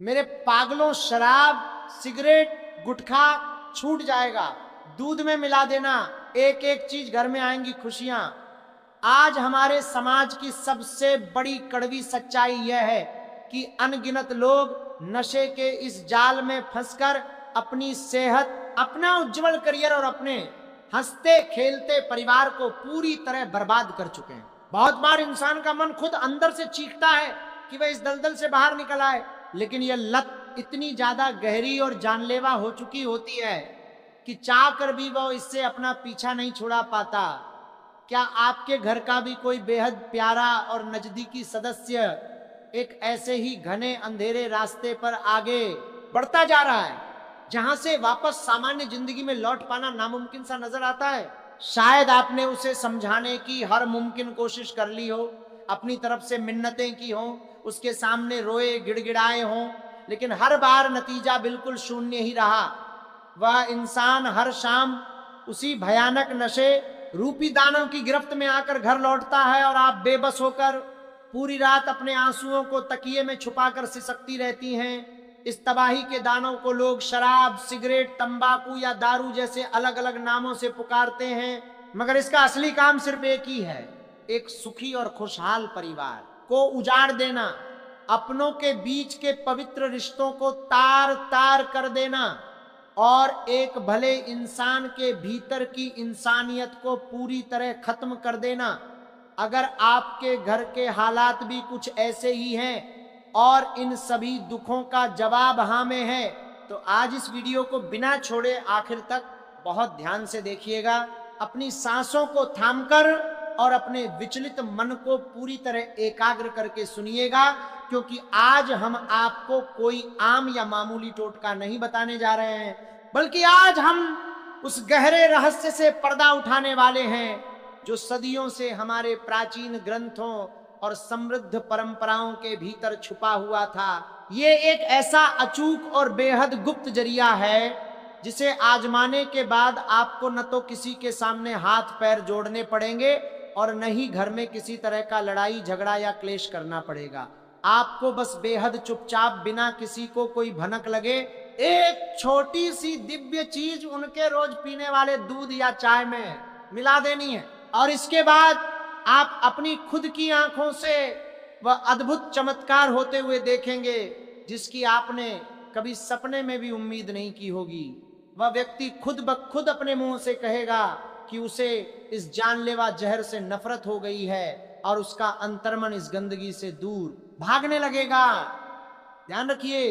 मेरे पागलों, शराब, सिगरेट, गुटखा छूट जाएगा, दूध में मिला देना, एक एक चीज घर में आएंगी खुशियां। आज हमारे समाज की सबसे बड़ी कड़वी सच्चाई यह है कि अनगिनत लोग नशे के इस जाल में फंसकर अपनी सेहत, अपना उज्जवल करियर और अपने हंसते खेलते परिवार को पूरी तरह बर्बाद कर चुके हैं। बहुत बार इंसान का मन खुद अंदर से चीखता है कि वह इस दलदल से बाहर निकल आए, लेकिन यह लत इतनी ज्यादा गहरी और जानलेवा हो चुकी होती है कि चाह कर भी वह इससे अपना पीछा नहीं छुड़ा पाता। क्या आपके घर का भी कोई बेहद प्यारा और नजदीकी सदस्य एक ऐसे ही घने अंधेरे रास्ते पर आगे बढ़ता जा रहा है जहां से वापस सामान्य जिंदगी में लौट पाना नामुमकिन सा नजर आता है? शायद आपने उसे समझाने की हर मुमकिन कोशिश कर ली हो, अपनी तरफ से मिन्नतें की हो, उसके सामने रोए गिड़गिड़ाए हों, लेकिन हर बार नतीजा बिल्कुल शून्य ही रहा। वह इंसान हर शाम उसी भयानक नशे रूपी दानव की गिरफ्त में आकर घर लौटता है और आप बेबस होकर पूरी रात अपने आंसुओं को तकिए में छुपाकर सिसकती रहती हैं। इस तबाही के दानव को लोग शराब, सिगरेट, तंबाकू या दारू जैसे अलग अलग नामों से पुकारते हैं, मगर इसका असली काम सिर्फ एक ही है, एक सुखी और खुशहाल परिवार को उजाड़ देना, अपनों के बीच के पवित्र रिश्तों को तार तार कर देना और एक भले इंसान के भीतर की इंसानियत को पूरी तरह खत्म कर देना। अगर आपके घर के हालात भी कुछ ऐसे ही हैं और इन सभी दुखों का जवाब हाँ में है, तो आज इस वीडियो को बिना छोड़े आखिर तक बहुत ध्यान से देखिएगा। अपनी सांसों को थामकर और अपने विचलित मन को पूरी तरह एकाग्र करके सुनिएगा, क्योंकि आज हम आपको कोई आम या मामूली टोटका नहीं बताने जा रहे हैं, बल्कि आज हम उस गहरे रहस्य से पर्दा उठाने वाले हैं जो सदियों से हमारे प्राचीन ग्रंथों और समृद्ध परंपराओं के भीतर छुपा हुआ था। ये एक ऐसा अचूक और बेहद गुप्त जरिया है जिसे आजमाने के बाद आपको न तो किसी के सामने हाथ पैर जोड़ने पड़ेंगे और न ही घर में किसी तरह का लड़ाई झगड़ा या क्लेश करना पड़ेगा। आपको बस बेहद चुपचाप, बिना किसी को कोई भनक लगे, एक छोटी सी दिव्य चीज उनके रोज पीने वाले दूध या चाय में मिला देनी है और इसके बाद आप अपनी खुद की आंखों से वह अद्भुत चमत्कार होते हुए देखेंगे जिसकी आपने कभी सपने में भी उम्मीद नहीं की होगी। वह व्यक्ति खुद ब खुद अपने मुंह से कहेगा कि उसे इस जानलेवा जहर से नफरत हो गई है और उसका अंतर्मन इस गंदगी से दूर भागने लगेगा। ध्यान रखिए,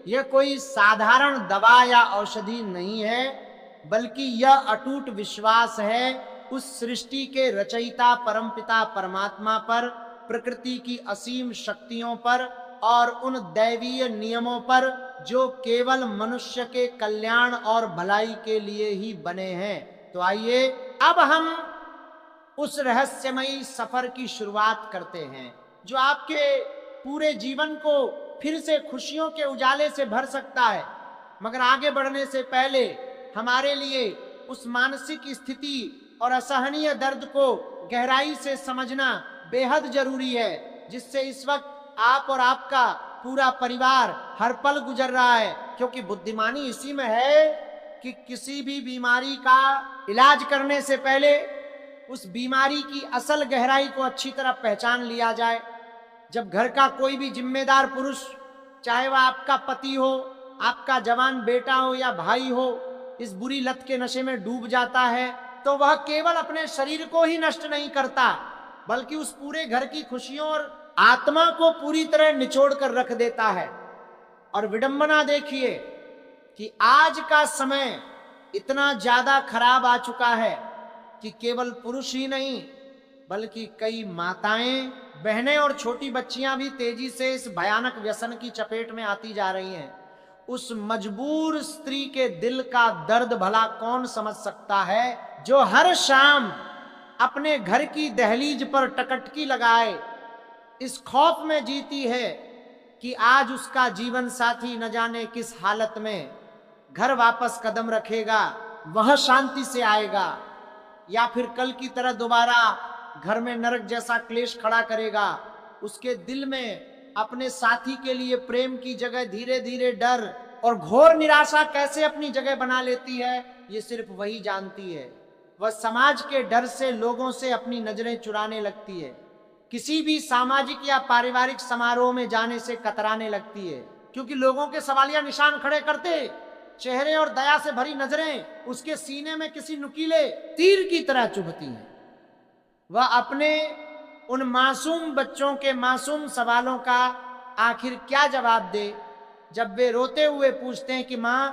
यह कोई साधारण दवा या औषधि नहीं है, बल्कि यह अटूट विश्वास है उस सृष्टि के रचयिता परमपिता परमात्मा पर, प्रकृति की असीम शक्तियों पर और उन दैवीय नियमों पर जो केवल मनुष्य के कल्याण और भलाई के लिए ही बने हैं। तो आइए अब हम उस रहस्यमयी सफर की शुरुआत करते हैं जो आपके पूरे जीवन को फिर से खुशियों के उजाले से भर सकता है। मगर आगे बढ़ने से पहले हमारे लिए उस मानसिक स्थिति और असहनीय दर्द को गहराई से समझना बेहद जरूरी है जिससे इस वक्त आप और आपका पूरा परिवार हर पल गुजर रहा है, क्योंकि बुद्धिमानी इसी में है कि किसी भी बीमारी का इलाज करने से पहले उस बीमारी की असल गहराई को अच्छी तरह पहचान लिया जाए। जब घर का कोई भी जिम्मेदार पुरुष, चाहे वह आपका पति हो, आपका जवान बेटा हो या भाई हो, इस बुरी लत के नशे में डूब जाता है तो वह केवल अपने शरीर को ही नष्ट नहीं करता, बल्कि उस पूरे घर की खुशियों और आत्मा को पूरी तरह निचोड़ कर रख देता है। और विडंबना देखिए कि आज का समय इतना ज्यादा खराब आ चुका है कि केवल पुरुष ही नहीं, बल्कि कई माताएं, बहनें और छोटी बच्चियां भी तेजी से इस भयानक व्यसन की चपेट में आती जा रही हैं। उस मजबूर स्त्री के दिल का दर्द भला कौन समझ सकता है जो हर शाम अपने घर की दहलीज पर टकटकी लगाए इस खौफ में जीती है कि आज उसका जीवन साथी न जाने किस हालत में घर वापस कदम रखेगा, वह शांति से आएगा या फिर कल की तरह दोबारा घर में नरक जैसा क्लेश खड़ा करेगा। उसके दिल में अपने साथी के लिए प्रेम की जगह धीरे धीरे डर और घोर निराशा कैसे अपनी जगह बना लेती है, ये सिर्फ वही जानती है। वह समाज के डर से लोगों से अपनी नजरें चुराने लगती है, किसी भी सामाजिक या पारिवारिक समारोह में जाने से कतराने लगती है, क्योंकि लोगों के सवालिया निशान खड़े करते चेहरे और दया से भरी नजरें उसके सीने में किसी नुकीले तीर की तरह चुभती हैं। वह अपने उन मासूम बच्चों के मासूम सवालों का आखिर क्या जवाब दे जब वे रोते हुए पूछते हैं कि माँ,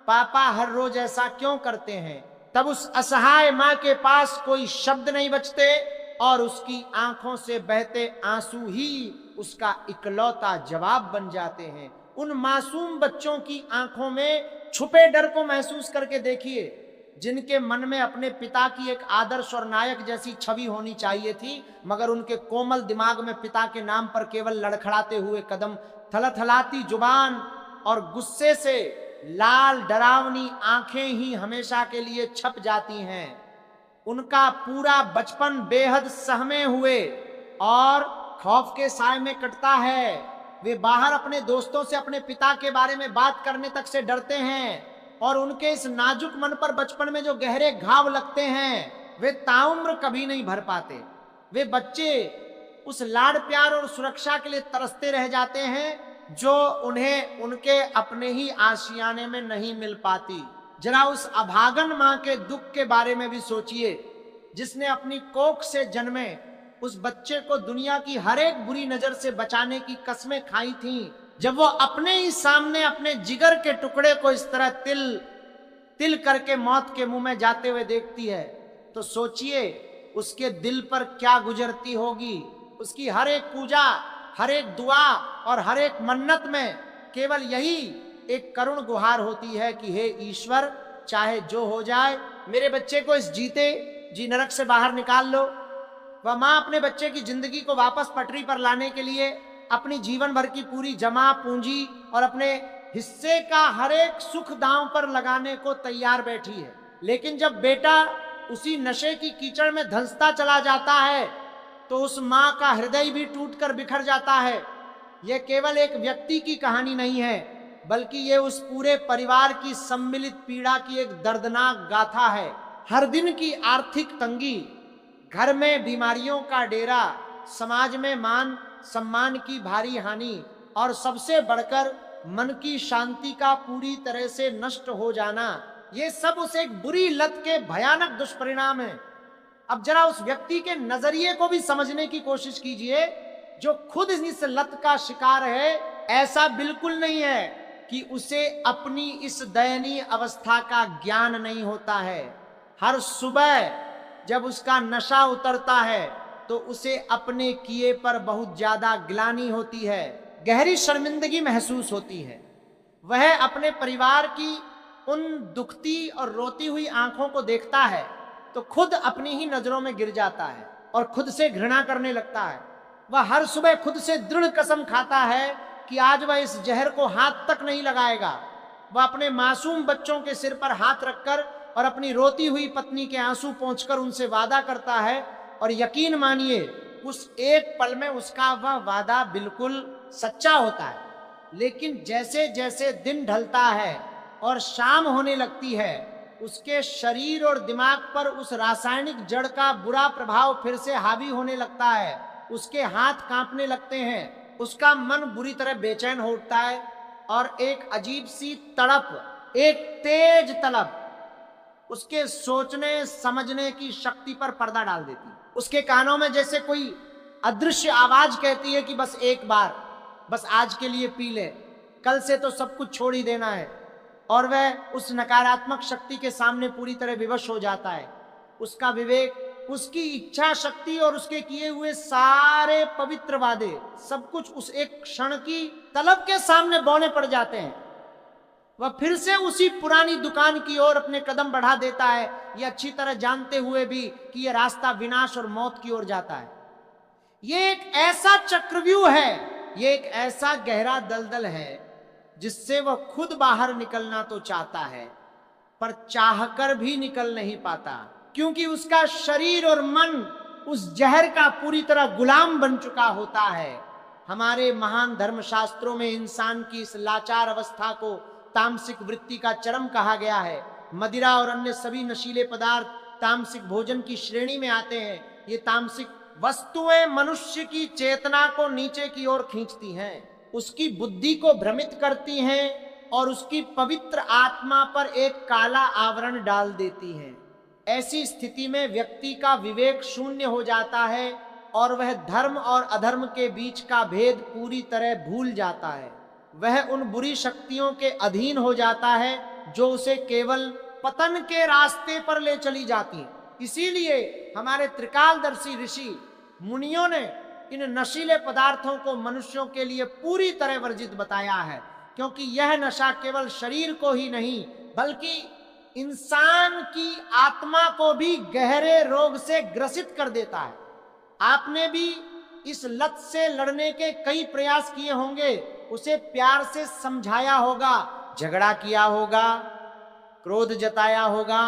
पापा हर रोज ऐसा क्यों करते हैं। तब उस असहाय माँ के पास कोई शब्द नहीं बचते और उसकी आंखों से बहते आंसू ही उसका इकलौता जवाब बन जाते हैं। उन मासूम बच्चों की आंखों में छुपे डर को महसूस करके देखिए, जिनके मन में अपने पिता की एक आदर्श और नायक जैसी छवि होनी चाहिए थी, मगर उनके कोमल दिमाग में पिता के नाम पर केवल लड़खड़ाते हुए कदम, थलथलाती जुबान और गुस्से से लाल डरावनी आंखें ही हमेशा के लिए छप जाती हैं। उनका पूरा बचपन बेहद सहमे हुए और खौफ के साए में कटता है। वे बाहर अपने दोस्तों से अपने पिता के बारे में बात करने तक से डरते हैं और उनके इस नाजुक मन पर बचपन में जो गहरे घाव लगते हैं वे ताउम्र कभी नहीं भर पाते। वे बच्चे उस लाड़ प्यार और सुरक्षा के लिए तरसते रह जाते हैं जो उन्हें उनके अपने ही आशियाने में नहीं मिल पाती। जरा उस अभागन माँ के दुख के बारे में भी सोचिए, जिसने अपनी कोख से जन्मे उस बच्चे को दुनिया की हर एक बुरी नजर से बचाने की कसमें खाई थीं। जब वो अपने ही सामने अपने जिगर के टुकड़े को इस तरह तिल तिल करके मौत के मुंह में जाते हुए देखती है, तो सोचिए उसके दिल पर क्या गुजरती होगी। उसकी हर एक पूजा, हर एक दुआ और हर एक मन्नत में केवल यही एक करुण गुहार होती है कि हे ईश्वर, चाहे जो हो जाए, मेरे बच्चे को इस जीते जी नरक से बाहर निकाल लो। वह माँ अपने बच्चे की जिंदगी को वापस पटरी पर लाने के लिए अपनी जीवन भर की पूरी जमा पूंजी और अपने हिस्से का हर एक सुख दांव पर लगाने को तैयार बैठी है। लेकिन जब बेटा उसी नशे की कीचड़ में धंसता चला जाता है तो उस माँ का हृदय भी टूटकर बिखर जाता है। यह केवल एक व्यक्ति की कहानी नहीं है, बल्कि ये उस पूरे परिवार की सम्मिलित पीड़ा की एक दर्दनाक गाथा है। हर दिन की आर्थिक तंगी, घर में बीमारियों का डेरा, समाज में मान सम्मान की भारी हानि और सबसे बढ़कर मन की शांति का पूरी तरह से नष्ट हो जाना, ये सब उस एक बुरी लत के भयानक दुष्परिणाम है। अब जरा उस व्यक्ति के नजरिए को भी समझने की कोशिश कीजिए जो खुद इस लत का शिकार है। ऐसा बिल्कुल नहीं है कि उसे अपनी इस दयनीय अवस्था का ज्ञान नहीं होता है। हर सुबह जब उसका नशा उतरता है तो उसे अपने किए पर बहुत ज्यादा ग्लानि होती है, गहरी शर्मिंदगी महसूस होती है। वह अपने परिवार की उन दुखती और रोती हुई आंखों को देखता है तो खुद अपनी ही नजरों में गिर जाता है और खुद से घृणा करने लगता है। वह हर सुबह खुद से दृढ़ कसम खाता है कि आज वह इस जहर को हाथ तक नहीं लगाएगा। वह अपने मासूम बच्चों के सिर पर हाथ रखकर और अपनी रोती हुई पत्नी के आंसू पोंछकर उनसे वादा करता है, और यकीन मानिए उस एक पल में उसका वह वादा बिल्कुल सच्चा होता है। लेकिन जैसे जैसे दिन ढलता है और शाम होने लगती है, उसके शरीर और दिमाग पर उस रासायनिक जड़ का बुरा प्रभाव फिर से हावी होने लगता है। उसके हाथ कांपने लगते हैं, उसका मन बुरी तरह बेचैन हो उठता है और एक अजीब सी तड़प, एक तेज तलब उसके सोचने समझने की शक्ति पर पर्दा डाल देती। उसके कानों में जैसे कोई अदृश्य आवाज कहती है कि बस एक बार, बस आज के लिए पी ले, कल से तो सब कुछ छोड़ ही देना है। और वह उस नकारात्मक शक्ति के सामने पूरी तरह विवश हो जाता है। उसका विवेक, उसकी इच्छा शक्ति और उसके किए हुए सारे पवित्र वादे, सब कुछ उस एक क्षण की तलब के सामने बौने पड़ जाते हैं। वह फिर से उसी पुरानी दुकान की ओर अपने कदम बढ़ा देता है, ये अच्छी तरह जानते हुए भी कि यह रास्ता विनाश और मौत की ओर जाता है। ये एक ऐसा चक्रव्यूह है, ये एक ऐसा गहरा दलदल है जिससे वह खुद बाहर निकलना तो चाहता है, पर चाहकर भी निकल नहीं पाता, क्योंकि उसका शरीर और मन उस जहर का पूरी तरह गुलाम बन चुका होता है। हमारे महान धर्मशास्त्रों में इंसान की इस लाचार अवस्था को तामसिक वृत्ति का चरम कहा गया है। मदिरा और अन्य सभी नशीले पदार्थ तामसिक भोजन की श्रेणी में आते हैं। ये तामसिक वस्तुएं मनुष्य की चेतना को नीचे की ओर खींचती हैं, उसकी बुद्धि को भ्रमित करती हैं और उसकी पवित्र आत्मा पर एक काला आवरण डाल देती हैं। ऐसी स्थिति में व्यक्ति का विवेक शून्य हो जाता है और वह धर्म और अधर्म के बीच का भेद पूरी तरह भूल जाता है। वह उन बुरी शक्तियों के अधीन हो जाता है जो उसे केवल पतन के रास्ते पर ले चली जाती है। इसीलिए हमारे त्रिकालदर्शी ऋषि मुनियों ने इन नशीले पदार्थों को मनुष्यों के लिए पूरी तरह वर्जित बताया है, क्योंकि यह नशा केवल शरीर को ही नहीं बल्कि इंसान की आत्मा को भी गहरे रोग से ग्रसित कर देता है। आपने भी इस लत से लड़ने के कई प्रयास किए होंगे, उसे प्यार से समझाया होगा, झगड़ा किया होगा, क्रोध जताया होगा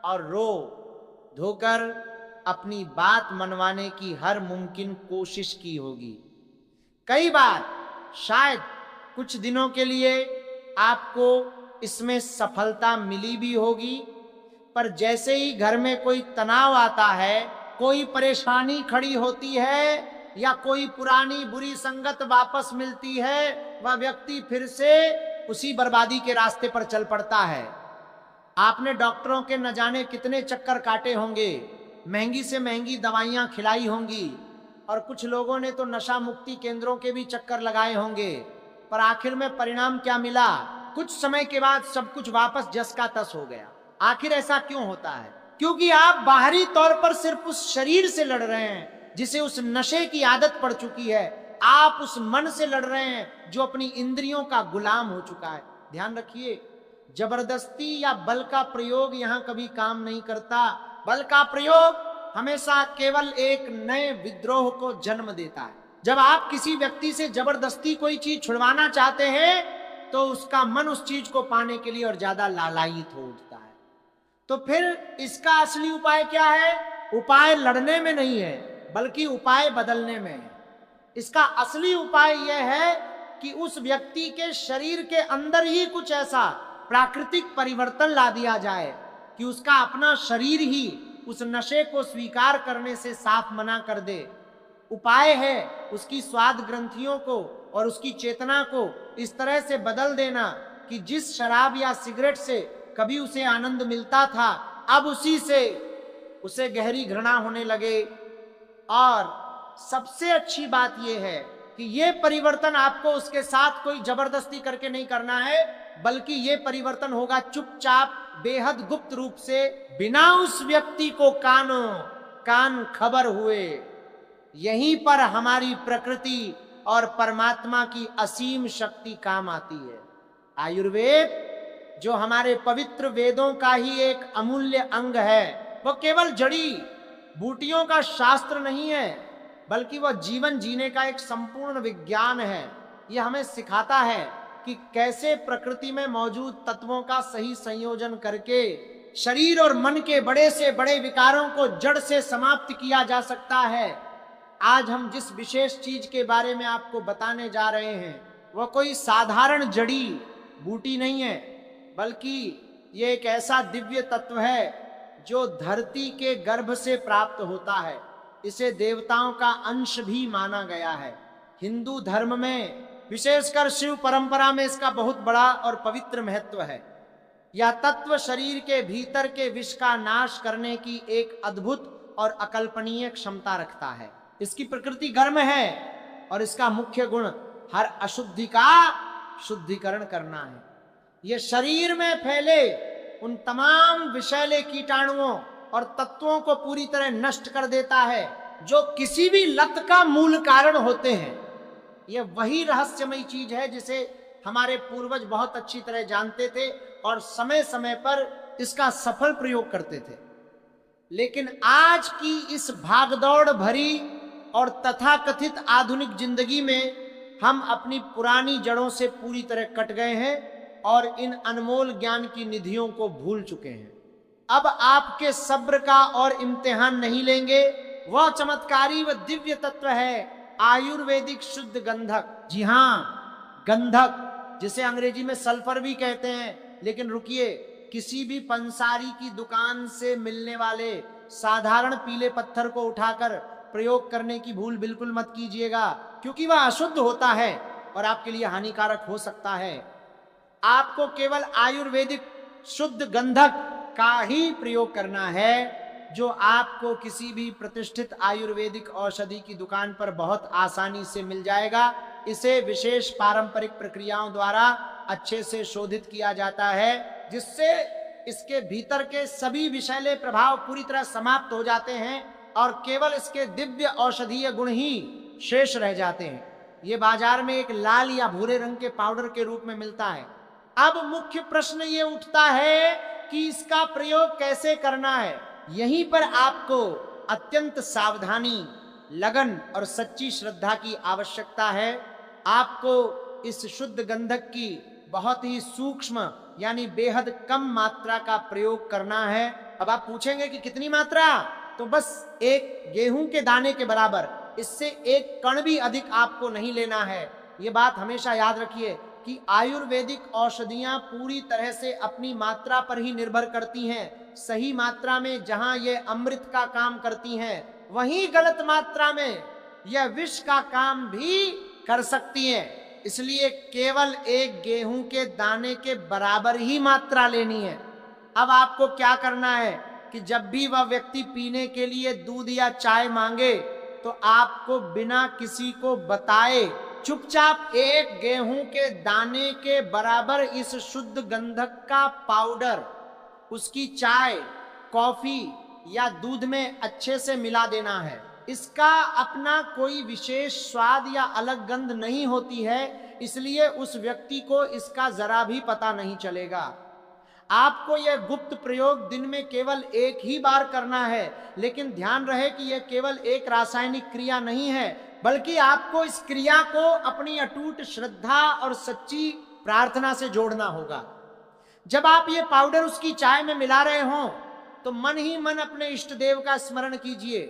और रो धोकर अपनी बात मनवाने की हर मुमकिन कोशिश की होगी। कई बार शायद कुछ दिनों के लिए आपको इसमें सफलता मिली भी होगी, पर जैसे ही घर में कोई तनाव आता है, कोई परेशानी खड़ी होती है या कोई पुरानी बुरी संगत वापस मिलती है, वह व्यक्ति फिर से उसी बर्बादी के रास्ते पर चल पड़ता है। आपने डॉक्टरों के न जाने कितने चक्कर काटे होंगे, महंगी से महंगी दवाइयां खिलाई होंगी और कुछ लोगों ने तो नशा मुक्ति केंद्रों के भी चक्कर लगाए होंगे, पर आखिर में परिणाम क्या मिला? कुछ समय के बाद सब कुछ वापस जस का तस हो गया। आखिर ऐसा क्यों होता है? क्योंकि आप बाहरी तौर पर सिर्फ उस शरीर से लड़ रहे हैं जिसे उस नशे की आदत पड़ चुकी है। आप उस मन से लड़ रहे हैं जो अपनी इंद्रियों का गुलाम हो चुका है। ध्यान रखिए, जबरदस्ती या बल का प्रयोग यहाँ कभी काम नहीं करता। बल का प्रयोग हमेशा केवल एक नए विद्रोह को जन्म देता है। जब आप किसी व्यक्ति से जबरदस्ती कोई चीज छुड़वाना चाहते हैं तो उसका मन उस चीज को पाने के लिए और ज्यादा लालायित हो उठता है। तो फिर इसका असली उपाय क्या है? उपाय लड़ने में नहीं है बल्कि उपाय बदलने में है। इसका असली उपाय यह है कि उस व्यक्ति के शरीर के अंदर ही कुछ ऐसा प्राकृतिक परिवर्तन ला दिया जाए कि उसका अपना शरीर ही उस नशे को स्वीकार करने से साफ मना कर दे। उपाय है उसकी स्वाद ग्रंथियों को और उसकी चेतना को इस तरह से बदल देना कि जिस शराब या सिगरेट से कभी उसे आनंद मिलता था, अब उसी से उसे गहरी घृणा होने लगे। और सबसे अच्छी बात यह है कि यह परिवर्तन आपको उसके साथ कोई जबरदस्ती करके नहीं करना है, बल्कि यह परिवर्तन होगा चुपचाप, बेहद गुप्त रूप से, बिना उस व्यक्ति को कान खबर हुए। यहीं पर हमारी प्रकृति और परमात्मा की असीम शक्ति काम आती है। आयुर्वेद जो हमारे पवित्र वेदों का ही एक अमूल्य अंग है, वो केवल जड़ी बूटियों का शास्त्र नहीं है बल्कि वह जीवन जीने का एक संपूर्ण विज्ञान है। यह हमें सिखाता है कि कैसे प्रकृति में मौजूद तत्वों का सही संयोजन करके शरीर और मन के बड़े से बड़े विकारों को जड़ से समाप्त किया जा सकता है। आज हम जिस विशेष चीज के बारे में आपको बताने जा रहे हैं वह कोई साधारण जड़ी बूटी नहीं है, बल्कि ये एक ऐसा दिव्य तत्व है जो धरती के गर्भ से प्राप्त होता है। इसे देवताओं का अंश भी माना गया है। हिंदू धर्म में विशेषकर शिव परंपरा में इसका बहुत बड़ा और पवित्र महत्व है। यह तत्व शरीर के भीतर के विष का नाश करने की एक अद्भुत और अकल्पनीय क्षमता रखता है। इसकी प्रकृति गर्म है और इसका मुख्य गुण हर अशुद्धि का शुद्धिकरण करना है। यह शरीर में फैले उन तमाम विषैले कीटाणुओं और तत्वों को पूरी तरह नष्ट कर देता है जो किसी भी लत का मूल कारण होते हैं। यह वही रहस्यमयी चीज है जिसे हमारे पूर्वज बहुत अच्छी तरह जानते थे और समय समय पर इसका सफल प्रयोग करते थे। लेकिन आज की इस भागदौड़ भरी और तथाकथित आधुनिक जिंदगी में हम अपनी पुरानी जड़ों से पूरी तरह कट गए हैं और इन अनमोल ज्ञान की निधियों को भूल चुके हैं। अब आपके सब्र का और इम्तिहान नहीं लेंगे। वह चमत्कारी व दिव्य तत्व है आयुर्वेदिक शुद्ध गंधक। जी हाँ, गंधक जिसे अंग्रेजी में सल्फर भी कहते हैं। लेकिन रुकिए, किसी भी पंसारी की दुकान से मिलने वाले साधारण पीले पत्थर को उठाकर प्रयोग करने की भूल बिल्कुल मत कीजिएगा, क्योंकि वह अशुद्ध होता है और आपके लिए हानिकारक हो सकता है। आपको केवल आयुर्वेदिक शुद्ध गंधक का ही प्रयोग करना है, जो आपको किसी भी प्रतिष्ठित आयुर्वेदिक औषधि की दुकान पर बहुत आसानी से मिल जाएगा। इसे विशेष पारंपरिक प्रक्रियाओं द्वारा अच्छे से शोधित किया जाता है, जिससे इसके भीतर के सभी विषैले प्रभाव पूरी तरह समाप्त हो जाते हैं और केवल इसके दिव्य औषधीय गुण ही शेष रह जाते हैं। ये बाजार में एक लाल या भूरे रंग के पाउडर के रूप में मिलता है। अब मुख्य प्रश्न ये उठता है कि इसका प्रयोग कैसे करना है। यहीं पर आपको अत्यंत सावधानी, लगन और सच्ची श्रद्धा की आवश्यकता है। आपको इस शुद्ध गंधक की बहुत ही सूक्ष्म यानी बेहद कम मात्रा का प्रयोग करना है। अब आप पूछेंगे कि कितनी मात्रा? तो बस एक गेहूं के दाने के बराबर, इससे एक कण भी अधिक आपको नहीं लेना है। ये बात हमेशा याद रखिए कि आयुर्वेदिक औषधियां पूरी तरह से अपनी मात्रा पर ही निर्भर करती हैं। सही मात्रा में जहां ये अमृत का काम करती हैं, वहीं गलत मात्रा में यह विष का काम भी कर सकती हैं। इसलिए केवल एक गेहूं के दाने के बराबर ही मात्रा लेनी है। अब आपको क्या करना है कि जब भी वह व्यक्ति पीने के लिए दूध या चाय मांगे, तो आपको बिना किसी को बताए चुपचाप एक गेहूं के दाने के बराबर इस शुद्ध गंधक का पाउडर उसकी चाय, कॉफी या दूध में अच्छे से मिला देना है। इसका अपना कोई विशेष स्वाद या अलग गंध नहीं होती है, इसलिए उस व्यक्ति को इसका जरा भी पता नहीं चलेगा। आपको यह गुप्त प्रयोग दिन में केवल एक ही बार करना है, लेकिन ध्यान रहे कि यह केवल एक रासायनिक क्रिया नहीं है, बल्कि आपको इस क्रिया को अपनी अटूट श्रद्धा और सच्ची प्रार्थना से जोड़ना होगा। जब आप ये पाउडर उसकी चाय में मिला रहे हों, तो मन ही मन अपने इष्ट देव का स्मरण कीजिए,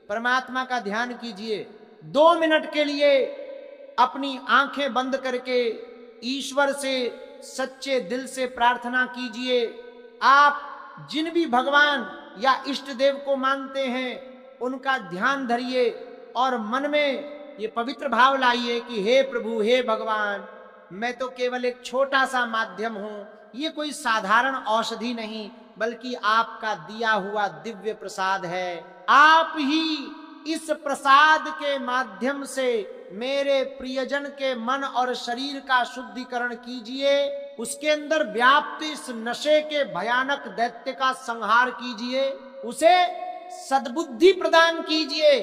परमात्मा का ध्यान कीजिए। 2 मिनट के लिए अपनी आंखें बंद करके ईश्वर से सच्चे दिल से प्रार्थना कीजिए। आप जिन भी भगवान या इष्ट देव को मानते हैं, उनका ध्यान धरिए और मन में ये पवित्र भाव लाइए कि हे प्रभु, हे भगवान, मैं तो केवल एक छोटा सा माध्यम हूं। ये कोई साधारण औषधि नहीं, बल्कि आपका दिया हुआ दिव्य प्रसाद है। आप ही इस प्रसाद के माध्यम से मेरे प्रियजन के मन और शरीर का शुद्धिकरण कीजिए। उसके अंदर व्याप्त इस नशे के भयानक दैत्य का संहार कीजिए। उसे सद्बुद्धि प्रदान कीजिए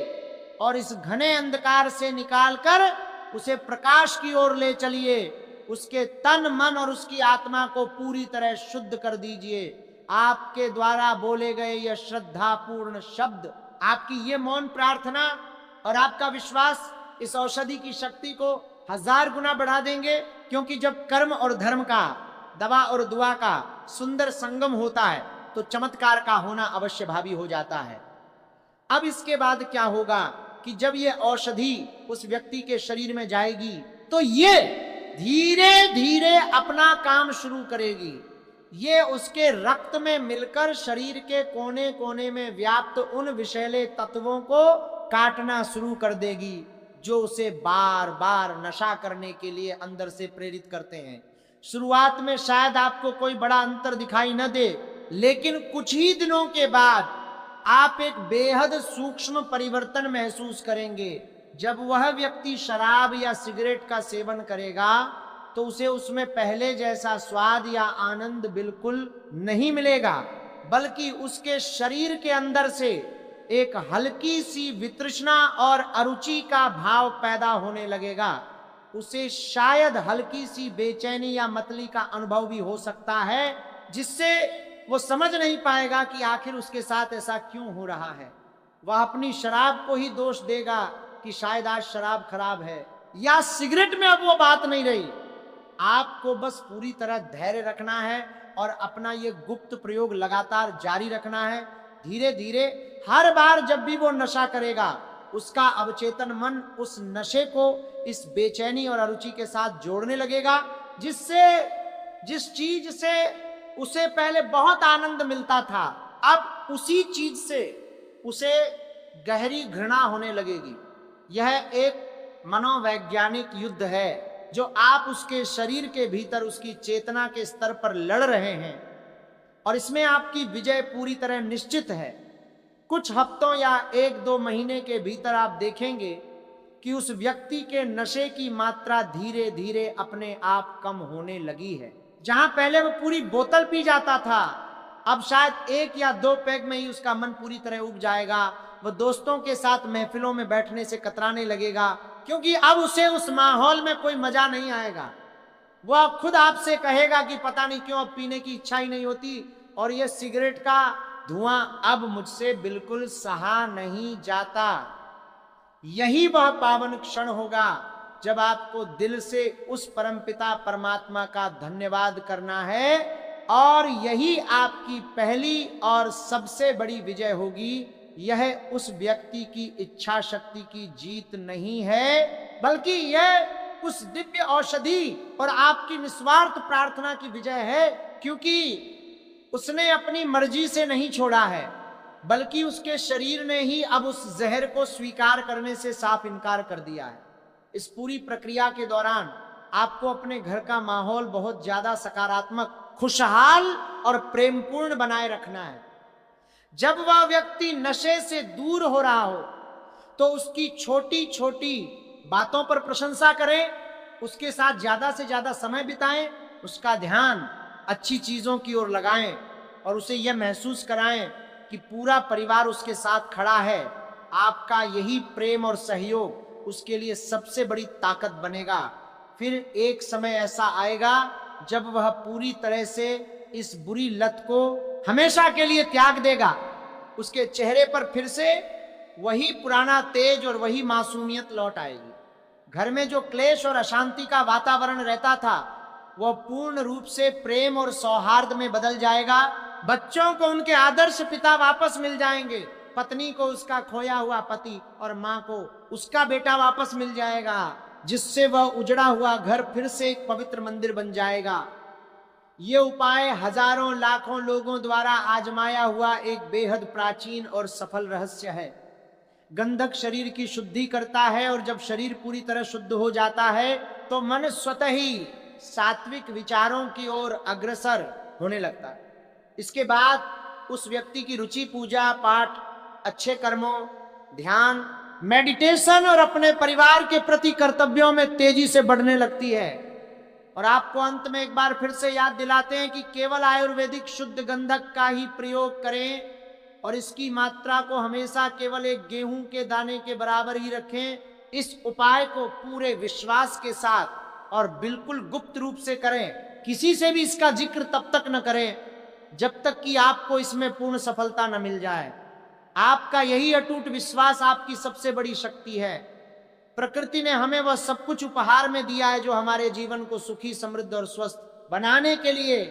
और इस घने अंधकार से निकालकर उसे प्रकाश की ओर ले चलिए। उसके तन, मन और उसकी आत्मा को पूरी तरह शुद्ध कर दीजिए। आपके द्वारा बोले गए यह श्रद्धापूर्ण शब्द, आपकी ये मौन प्रार्थना और आपका विश्वास इस औषधि की शक्ति को 1000 गुना बढ़ा देंगे। क्योंकि जब कर्म और धर्म का, दवा और दुआ का सुंदर संगम होता है, तो चमत्कार का होना अवश्य भावी हो जाता है। अब इसके बाद क्या होगा कि जब ये औषधि उस व्यक्ति के शरीर में जाएगी, तो ये धीरे धीरे अपना काम शुरू करेगी। ये उसके रक्त में मिलकर शरीर के कोने कोने में व्याप्त उन विषैले तत्वों को काटना शुरू कर देगी, जो उसे बार बार नशा करने के लिए अंदर से प्रेरित करते हैं। शुरुआत में शायद आपको कोई बड़ा अंतर दिखाई न दे, लेकिन कुछ ही दिनों के बाद आप एक बेहद सूक्ष्म परिवर्तन महसूस करेंगे। जब वह व्यक्ति शराब या सिगरेट का सेवन करेगा, तो उसे उसमें पहले जैसा स्वाद या आनंद बिल्कुल नहीं मिलेगा, बल्कि उसके शरीर के अंदर से एक हल्की सी वितृष्णा और अरुचि का भाव पैदा होने लगेगा। उसे शायद हल्की सी बेचैनी या मतली का अनुभव भी हो सकता है, जिससे वो समझ नहीं पाएगा कि आखिर उसके साथ ऐसा क्यों हो रहा है। वह अपनी शराब को ही दोष देगा कि शायद आज शराब खराब है, या सिगरेट में अब वो बात नहीं रही। आपको बस पूरी तरह धैर्य रखना है और अपना ये गुप्त प्रयोग लगातार जारी रखना है। धीरे धीरे हर बार जब भी वो नशा करेगा, उसका अवचेतन मन उस नशे को इस बेचैनी और अरुचि के साथ जोड़ने लगेगा, जिस चीज से उसे पहले बहुत आनंद मिलता था, अब उसी चीज से उसे गहरी घृणा होने लगेगी। यह एक मनोवैज्ञानिक युद्ध है जो आप उसके शरीर के भीतर उसकी चेतना के स्तर पर लड़ रहे हैं, और इसमें आपकी विजय पूरी तरह निश्चित है। कुछ हफ्तों या 1-2 महीने के भीतर आप देखेंगे कि उस व्यक्ति के नशे की मात्रा धीरे धीरे अपने आप कम होने लगी है। जहां पहले वो पूरी बोतल पी जाता था, अब शायद 1 या 2 पैग में ही उसका मन पूरी तरह उब जाएगा। वह दोस्तों के साथ महफिलों में बैठने से कतराने लगेगा, क्योंकि अब उसे उस माहौल में कोई मजा नहीं आएगा। वह खुद आपसे कहेगा कि पता नहीं क्यों अब पीने की इच्छा ही नहीं होती, और यह सिगरेट का धुआं अब मुझसे बिल्कुल सहा नहीं जाता। यही वह पावन क्षण होगा जब आपको दिल से उस परमपिता परमात्मा का धन्यवाद करना है, और यही आपकी पहली और सबसे बड़ी विजय होगी। यह उस व्यक्ति की इच्छा शक्ति की जीत नहीं है, बल्कि यह उस दिव्य औषधि और आपकी निस्वार्थ प्रार्थना की विजय है, क्योंकि उसने अपनी मर्जी से नहीं छोड़ा है, बल्कि उसके शरीर ने ही अब उस जहर को स्वीकार करने से साफ इनकार कर दिया है। इस पूरी प्रक्रिया के दौरान आपको अपने घर का माहौल बहुत ज्यादा सकारात्मक, खुशहाल और प्रेमपूर्ण बनाए रखना है। जब वह व्यक्ति नशे से दूर हो रहा हो तो उसकी छोटी छोटी बातों पर प्रशंसा करें, उसके साथ ज्यादा से ज्यादा समय बिताएं, उसका ध्यान अच्छी चीजों की ओर लगाएं, और उसे यह महसूस कराएं कि पूरा परिवार उसके साथ खड़ा है। आपका यही प्रेम और सहयोग उसके लिए सबसे बड़ी ताकत बनेगा। फिर एक समय ऐसा आएगा जब वह पूरी तरह से इस बुरी लत को हमेशा के लिए त्याग देगा। उसके चेहरे पर फिर से वही पुराना तेज और वही मासूमियत लौट आएगी। घर में जो क्लेश और अशांति का वातावरण रहता था, वह पूर्ण रूप से प्रेम और सौहार्द में बदल जाएगा। बच्चों को उनके आदर्श पिता वापस मिल जाएंगे, पत्नी को उसका खोया हुआ पति, और माँ को उसका बेटा वापस मिल जाएगा, जिससे वह उजड़ा हुआ घर फिर से एक पवित्र मंदिर बन जाएगा। ये उपाय हजारों लाखों लोगों द्वारा आजमाया हुआ एक बेहद प्राचीन और सफल रहस्य है। गंधक शरीर की शुद्धि करता है, और जब शरीर पूरी तरह शुद्ध हो जाता है तो मन स्वतः ही सात्विक विचारों की ओर अग्रसर होने लगता है। इसके बाद उस व्यक्ति की रुचि पूजा पाठ, अच्छे कर्मों, ध्यान, मेडिटेशन और अपने परिवार के प्रति कर्तव्यों में तेजी से बढ़ने लगती है। और आपको अंत में एक बार फिर से याद दिलाते हैं कि केवल आयुर्वेदिक शुद्ध गंधक का ही प्रयोग करें, और इसकी मात्रा को हमेशा केवल एक गेहूं के दाने के बराबर ही रखें। इस उपाय को पूरे विश्वास के साथ और बिल्कुल गुप्त रूप से करें। किसी से भी इसका जिक्र तब तक न करें जब तक कि आपको इसमें पूर्ण सफलता न मिल जाए। आपका यही अटूट विश्वास आपकी सबसे बड़ी शक्ति है। प्रकृति ने हमें वह सब कुछ उपहार में दिया है जो हमारे जीवन को सुखी, समृद्ध और स्वस्थ बनाने के लिए